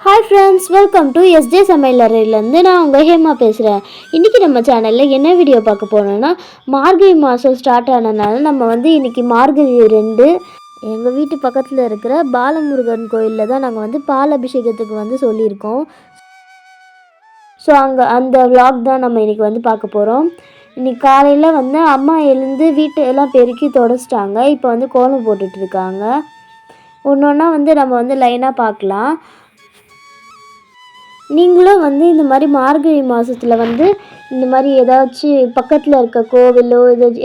Hi friends, welcome to SJ சமையலறையிலேருந்து நான் உங்கள் ஹேமா பேசுகிறேன். இன்றைக்கி நம்ம சேனலில் என்ன வீடியோ பார்க்க போனோன்னா, மார்கழி மாதம் ஸ்டார்ட் ஆனதுனால நம்ம இன்றைக்கி மார்கழி 2 எங்கள் வீட்டு பக்கத்தில் இருக்கிற பாலமுருகன் கோயிலில் தான் நாங்கள் பால் அபிஷேகத்துக்கு சொல்லியிருக்கோம். ஸோ அந்த விலாக் தான் நம்ம இன்றைக்கி பார்க்க போகிறோம். இன்றைக்கி காலையில் அம்மா எழுந்து வீட்டை எல்லாம் பெருக்கி தொடச்சிட்டாங்க. இப்போ கோலம் போட்டுட்ருக்காங்க. ஒன்று ஒன்றா நம்ம லைனாக பார்க்கலாம். நீங்களும் இந்த மாதிரி மார்கழி மாதத்தில் இந்த மாதிரி ஏதாச்சும் பக்கத்தில் இருக்க கோவிலோ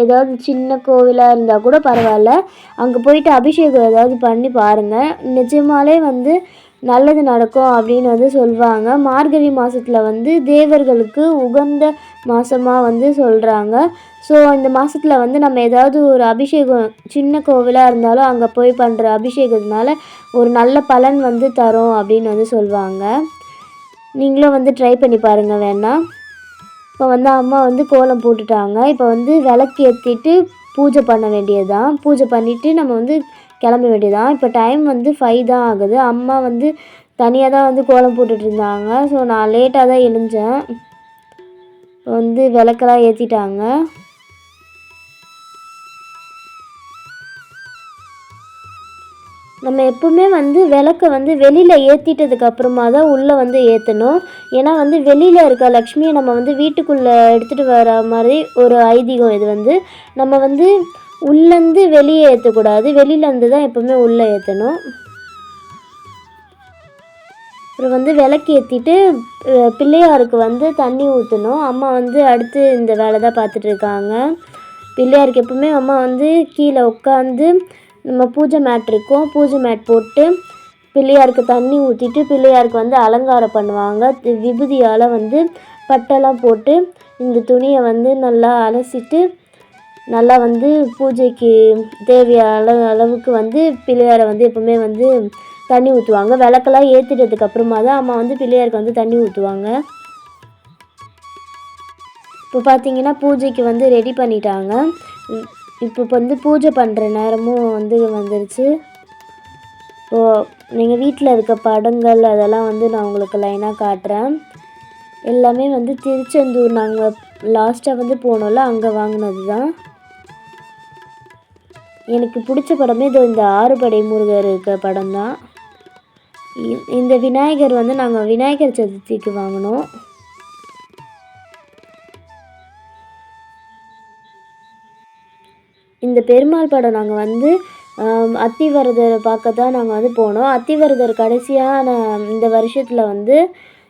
ஏதாவது சின்ன கோவிலாக இருந்தால் கூட பரவாயில்ல, அங்கே போயிட்டு அபிஷேகம் ஏதாவது பண்ணி பாருங்கள். நிஜமாலே நல்லது நடக்கும் அப்படின்னு சொல்லுவாங்க. மார்கழி மாதத்தில் தேவர்களுக்கு உகந்த மாதமாக சொல்கிறாங்க. ஸோ இந்த மாதத்தில் நம்ம ஏதாவது ஒரு அபிஷேகம் சின்ன கோவிலாக இருந்தாலும் அங்கே போய் பண்ணுற அபிஷேகத்தினால ஒரு நல்ல பலன் தரும் அப்படின்னு சொல்லுவாங்க. நீங்களும் ட்ரை பண்ணி பாருங்கள் வேணால். இப்போ அம்மா கோலம் போட்டுட்டாங்க. இப்போ விளக்கு ஏற்றிட்டு பூஜை பண்ண வேண்டியதுதான். பூஜை பண்ணிவிட்டு நம்ம கிளம்ப வேண்டியதான். இப்போ டைம் 5 தான் ஆகுது. அம்மா தனியாக தான் கோலம் போட்டுட்ருந்தாங்க. ஸோ நான் லேட்டாக தான் எழுந்தேன். இப்போ விளக்கெல்லாம் ஏற்றிட்டாங்க. நம்ம எப்பவுமே விளக்கை வெளியில் ஏற்றிட்டதுக்கு அப்புறமா தான் உள்ளே ஏற்றணும். ஏன்னா வெளியில் இருக்க லக்ஷ்மியை நம்ம வீட்டுக்குள்ளே எடுத்துகிட்டு வர மாதிரி ஒரு ஐதீகம். இது நம்ம உள்ளேருந்து வெளியே ஏற்றக்கூடாது, வெளியிலேருந்து தான் எப்போவுமே உள்ளே ஏற்றணும். அப்புறம் விளக்கு ஏற்றிட்டு பிள்ளையாருக்கு தண்ணி ஊற்றணும். அம்மா அடுத்து இந்த வேலை தான் பார்த்துட்ருக்காங்க. பிள்ளையாருக்கு எப்பவுமே அம்மா கீழே உட்காந்து நம்ம பூஜை மேட் இருக்கும், பூஜை மேட் போட்டு பிள்ளையாருக்கு தண்ணி ஊற்றிட்டு பிள்ளையாருக்கு அலங்காரம் பண்ணுவாங்க. விபூதியால் பட்டெல்லாம் போட்டு இந்த துணியை நல்லா அலசிட்டு நல்லா பூஜைக்கு தேவையான அளவுக்கு பிள்ளையாரை எப்பவுமே தண்ணி ஊற்றுவாங்க. விளக்கெல்லாம் ஏற்றிட்டதுக்கு அப்புறமா தான் அம்மா பிள்ளையாருக்கு தண்ணி ஊற்றுவாங்க. இப்போ பார்த்தீங்கன்னா பூஜைக்கு ரெடி பண்ணிட்டாங்க. இப்போ பூஜை பண்ணுற நேரமும் வந்துருச்சு. இப்போது நீங்கள் வீட்டில் இருக்க படங்கள் அதெல்லாம் நான் உங்களுக்கு லைனாக காட்டுறேன். எல்லாமே திருச்செந்தூர் நாங்கள் லாஸ்ட்டாக போனோம்ல, அங்கே வாங்கினது தான். எனக்கு பிடிச்ச படமே இந்த 6 படை முருகர் இருக்க படம் தான். இந்த விநாயகர் நாங்கள் விநாயகர் சதுர்த்திக்கு வாங்கினோம். இந்த பெருமாள் படம் நாங்கள் அத்திவரதரை பார்க்க தான் நாங்கள் போனோம். அத்திவரதர் கடைசியான இந்த வருஷத்தில்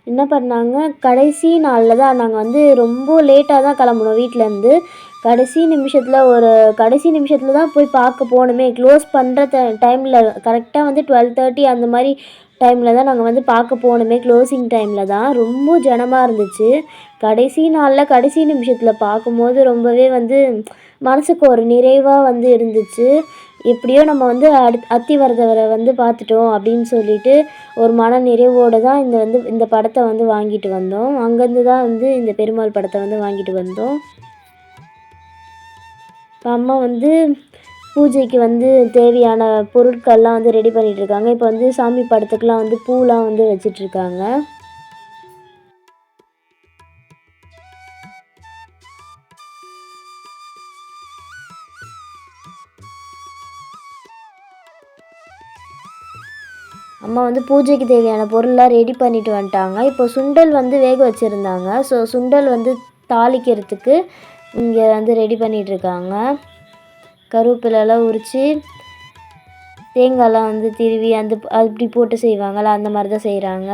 என்ன பண்ணாங்க, கடைசி நாளில் தான் நாங்கள் ரொம்ப லேட்டாக தான் கிளம்புனோம் வீட்டிலேருந்து. கடைசி நிமிஷத்தில் தான் போய் பார்க்க போகணுமே. க்ளோஸ் பண்ணுற டைமில் கரெக்டாக 12:30 அந்த மாதிரி டைமில் தான் நாங்கள் பார்க்க போகணுமே. க்ளோசிங் டைமில் தான் ரொம்ப ஜனமாக இருந்துச்சு. கடைசி நாளில் கடைசி நிமிஷத்தில் பார்க்கும்போது ரொம்பவே மனசுக்கு ஒரு நிறைவாக இருந்துச்சு. எப்படியோ நம்ம அத்திவரதரை பார்த்துட்டோம் அப்படின்னு சொல்லிட்டு ஒரு மன நிறைவோடு தான் இந்த படத்தை வாங்கிட்டு வந்தோம். அங்கேருந்து தான் இந்த பெருமாள் படத்தை வாங்கிட்டு வந்தோம். இப்போ அம்மா பூஜைக்கு தேவையான பொருட்கள்லாம் ரெடி பண்ணிகிட்ருக்காங்க. இப்போ சாமி படத்துக்கெலாம் பூலாம் வச்சிட்ருக்காங்க. அம்மா பூஜைக்கு தேவையான பொருள்லாம் ரெடி பண்ணிட்டு வந்துட்டாங்க. இப்போ சுண்டல் வேக வச்சுருந்தாங்க. ஸோ சுண்டல் தாளிக்கிறதுக்கு இங்கே ரெடி பண்ணிகிட்ருக்காங்க. கருவேப்பிலெல்லாம் உரித்து தேங்காயெலாம் திருவி அப்படி போட்டு செய்வாங்கள்ல, அந்த மாதிரி தான் செய்கிறாங்க.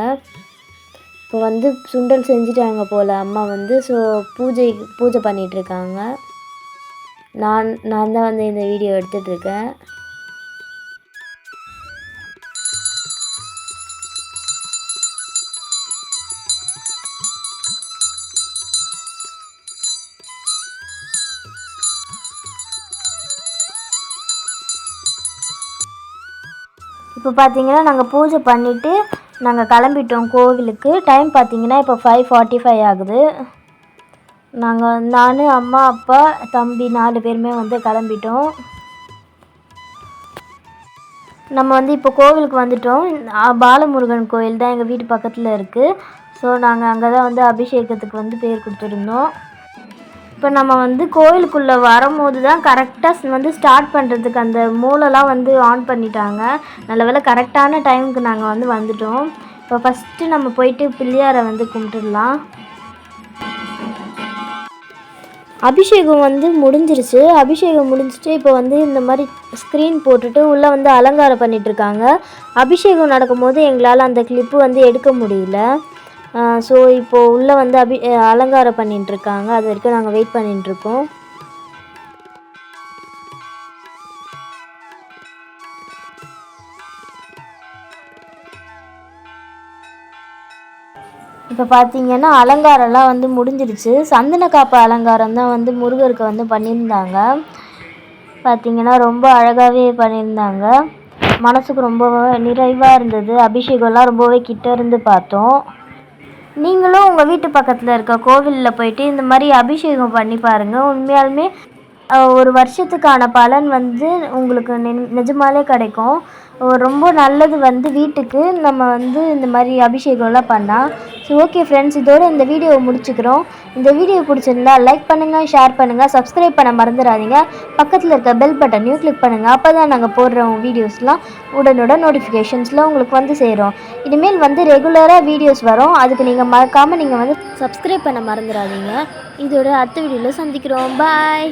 இப்போ சுண்டல் செஞ்சுட்டாங்க போல் அம்மா. ஸோ பூஜை பண்ணிகிட்ருக்காங்க. நான் தான் இந்த வீடியோ எடுத்துகிட்ருக்கேன். இப்போ பார்த்தீங்கன்னா நாங்கள் பூஜை பண்ணிவிட்டு நாங்கள் கிளம்பிட்டோம் கோவிலுக்கு. டைம் பார்த்தீங்கன்னா இப்போ 5:45 ஆகுது. நான், அம்மா, அப்பா, தம்பி 4 பேருமே கிளம்பிட்டோம். நம்ம வந்து இப்போ கோவிலுக்கு வந்துட்டோம். பாலமுருகன் கோயில் தான் எங்கள் வீட்டு பக்கத்தில் இருக்குது. ஸோ நாங்கள் அங்கே தான் வந்து அபிஷேகத்துக்கு வந்து பேர் கொடுத்துருந்தோம். இப்போ நம்ம வந்து கோவிலுக்குள்ளே வரும்போது தான் கரெக்டாக வந்து ஸ்டார்ட் பண்ணுறதுக்கு அந்த மூலைலாம் வந்து ஆன் பண்ணிட்டாங்க. நல்ல வேளை கரெக்டான டைமுக்கு நாங்கள் வந்து வந்துட்டோம். இப்போ ஃபஸ்ட்டு நம்ம போயிட்டு பிள்ளையாரை வந்து கும்பிட்டுடலாம். அபிஷேகம் வந்து முடிஞ்சிருச்சு. அபிஷேகம் முடிஞ்சிட்டு இப்போ வந்து இந்த மாதிரி ஸ்க்ரீன் போட்டுட்டு உள்ளே வந்து அலங்காரம் பண்ணிகிட்ருக்காங்க. அபிஷேகம் நடக்கும்போது எங்களால் அந்த கிளிப்பு வந்து எடுக்க முடியல. ஸோ இப்போது உள்ளே வந்து அலங்காரம் பண்ணிகிட்ருக்காங்க. அது வரைக்கும் நாங்கள் வெயிட் பண்ணிகிட்ருக்கோம். இப்போ பார்த்தீங்கன்னா அலங்காரம்லாம் வந்து முடிஞ்சிருச்சு. சந்தன காப்பு அலங்காரம் தான் வந்து முருகருக்கு வந்து பண்ணியிருந்தாங்க. பார்த்திங்கன்னா ரொம்ப அழகாகவே பண்ணியிருந்தாங்க. மனசுக்கு ரொம்ப நிறைவாக இருந்தது. அபிஷேகம்லாம் ரொம்பவே கிட்ட இருந்து பார்த்தோம். நீங்களும் உங்கள் வீட்டு பக்கத்தில் இருக்க கோவிலில் போயிட்டு இந்த மாதிரி அபிஷேகம் பண்ணி பாருங்கள். உண்மையாலுமே ஒரு வருஷத்துக்கான பலன் வந்து உங்களுக்கு நிஜமாலே கிடைக்கும். ரொம்ப நல்லது வந்து வீட்டுக்கு நம்ம வந்து இந்த மாதிரி அபிஷேகம்லாம் பண்ணால். ஸோ ஓகே ஃப்ரெண்ட்ஸ், இதோடு இந்த வீடியோவை முடிச்சுக்கிறோம். இந்த வீடியோ பிடிச்சிருந்தா லைக் பண்ணுங்கள், ஷேர் பண்ணுங்கள், சப்ஸ்கிரைப் பண்ண மறந்துடாதீங்க. பக்கத்தில் இருக்க பெல் பட்டனையும் கிளிக் பண்ணுங்கள். அப்போ தான் நாங்கள் போடுற வீடியோஸ்லாம் உடனுடன் நோட்டிஃபிகேஷன்ஸில் உங்களுக்கு வந்து சேரும். இனிமேல் வந்து ரெகுலராக வீடியோஸ் வரும். அதுக்கு நீங்கள் மறக்காமல் நீங்கள் வந்து சப்ஸ்கிரைப் பண்ண மறந்துடாதீங்க. இதோட அடுத்த வீடியோவில் சந்திக்கிறோம். பாய்.